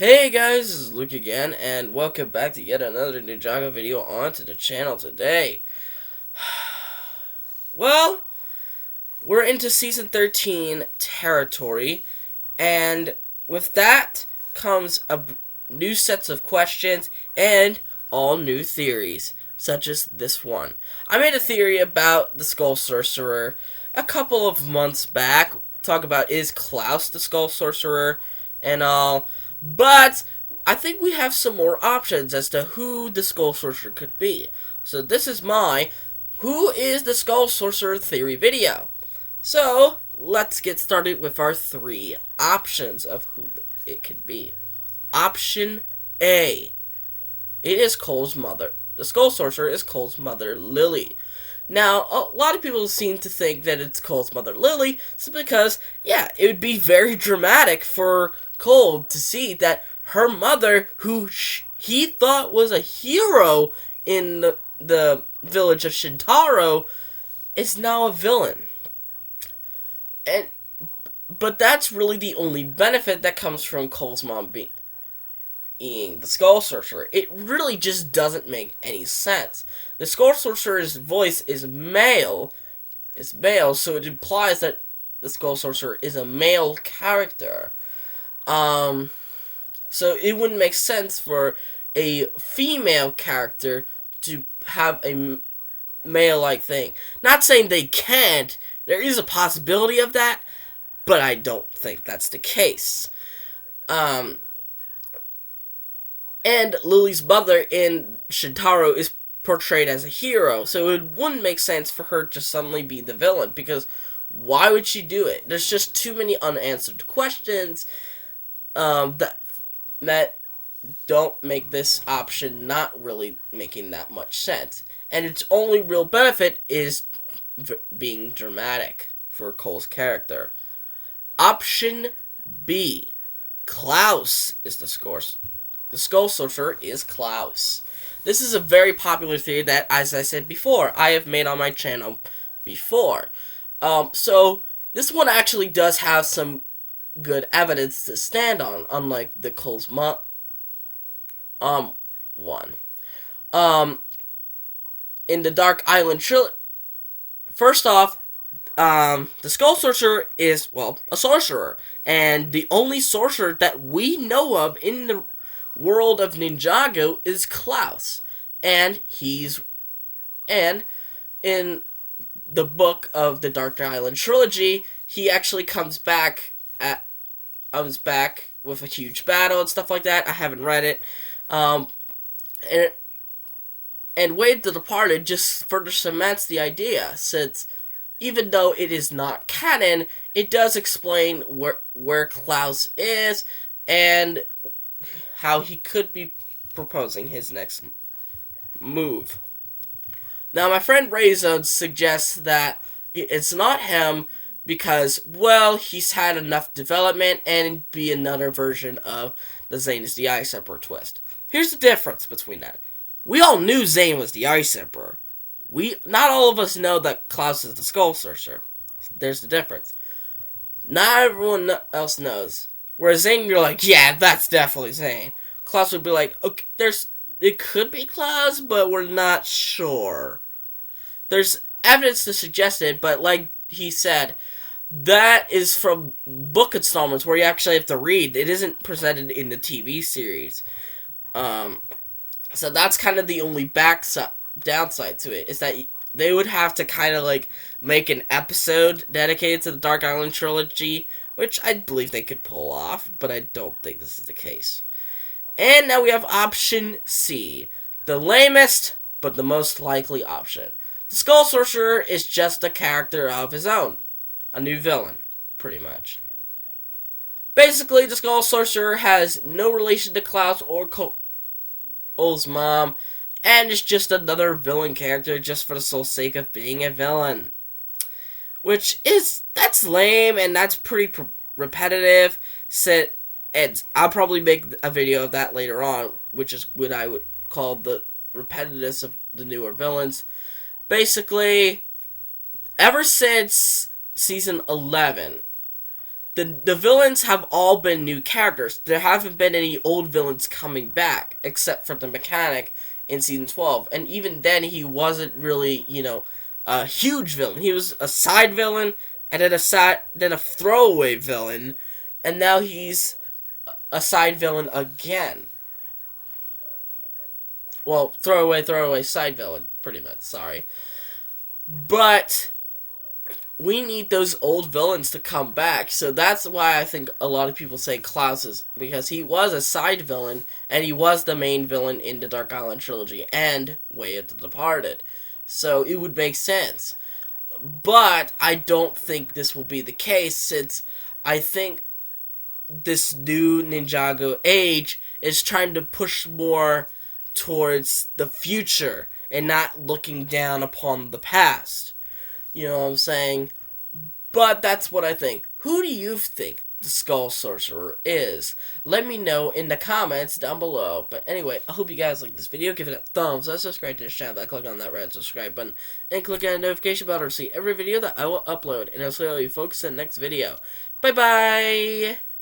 Hey guys, this is Luke again, and welcome back to yet another Ninjago video onto the channel today. Well, we're into Season 13 territory, and with that comes new sets of questions and all new theories, such as this one. I made a theory about the Skull Sorcerer a couple of months back, talk about is Klaus the Skull Sorcerer and all, but I think we have some more options as to who the Skull Sorcerer could be. So this is my Who is the Skull Sorcerer theory video. So let's get started with our three options of who it could be. Option A. It is Cole's mother. The Skull Sorcerer is Cole's mother, Lily. Now, a lot of people seem to think that it's Cole's mother, Lily, simply because, yeah, it would be very dramatic for Cole to see that her mother, who he thought was a hero in the village of Shintaro, is now a villain. But that's really the only benefit that comes from Cole's mom being the Skull Sorcerer. It really just doesn't make any sense. The Skull Sorcerer's voice is male. It's male, so it implies that the Skull Sorcerer is a male character. So it wouldn't make sense for a female character to have a male-like thing. Not saying they can't. There is a possibility of that, but I don't think that's the case. And Lily's mother in Shintaro is portrayed as a hero, so it wouldn't make sense for her to suddenly be the villain, because why would she do it? There's just too many unanswered questions that don't make this option not really making that much sense. And its only real benefit is being dramatic for Cole's character. Option B. Klaus is the score. The Skull Sorcerer is Klaus. This is a very popular theory that, as I said before, I have made on my channel before. So this one actually does have some good evidence to stand on, unlike the Cole's one. In the Dark Island trilogy, first off, the Skull Sorcerer is, well, a sorcerer, and the only sorcerer that we know of in the world of Ninjago is Klaus, and in the book of the Dark Island trilogy, he actually comes back with a huge battle and stuff like that. I haven't read it, and Wade the Departed just further cements the idea, since even though it is not canon, it does explain where Klaus is and how he could be proposing his next move. Now, my friend Rayzone suggests that it's not him because, well, he's had enough development and it'd be another version of the Zane is the Ice Emperor twist. Here's the difference between that. We all knew Zane was the Ice Emperor. Not all of us know that Klaus is the Skull Sorcerer. There's the difference. Not everyone else knows. Whereas Zane, you're like, yeah, that's definitely Zane. Klaus would be like, okay, it could be Klaus, but we're not sure. There's evidence to suggest it, but like he said, that is from book installments where you actually have to read. It isn't presented in the TV series. So that's kind of the only downside to it, is that they would have to kind of like make an episode dedicated to the Dark Island trilogy, which I believe they could pull off, but I don't think this is the case. And now we have option C, the lamest but the most likely option. The Skull Sorcerer is just a character of his own, a new villain, pretty much. Basically, the Skull Sorcerer has no relation to Klaus or Cole's mom, and is just another villain character just for the sole sake of being a villain. That's lame, and that's pretty repetitive. And I'll probably make a video of that later on, which is what I would call the repetitiveness of the newer villains. Basically, ever since Season 11, the villains have all been new characters. There haven't been any old villains coming back, except for the mechanic in season 12. And even then, he wasn't really, a huge villain. He was a side villain, and then a throwaway villain, and now he's a side villain again. Well, throwaway, side villain, pretty much. Sorry, but we need those old villains to come back. So that's why I think a lot of people say Klaus is, because he was a side villain and he was the main villain in the Dark Island trilogy and Way of the Departed. So it would make sense. But I don't think this will be the case, since I think this new Ninjago age is trying to push more towards the future and not looking down upon the past. You know what I'm saying? But that's what I think. Who do you think the Skull Sorcerer is? Let me know in the comments down below. But anyway, I hope you guys like this video. Give it a thumbs up, subscribe to the channel by clicking on that red subscribe button, and click on the notification bell to see every video that I will upload. And I'll see all you folks in the next video. Bye bye!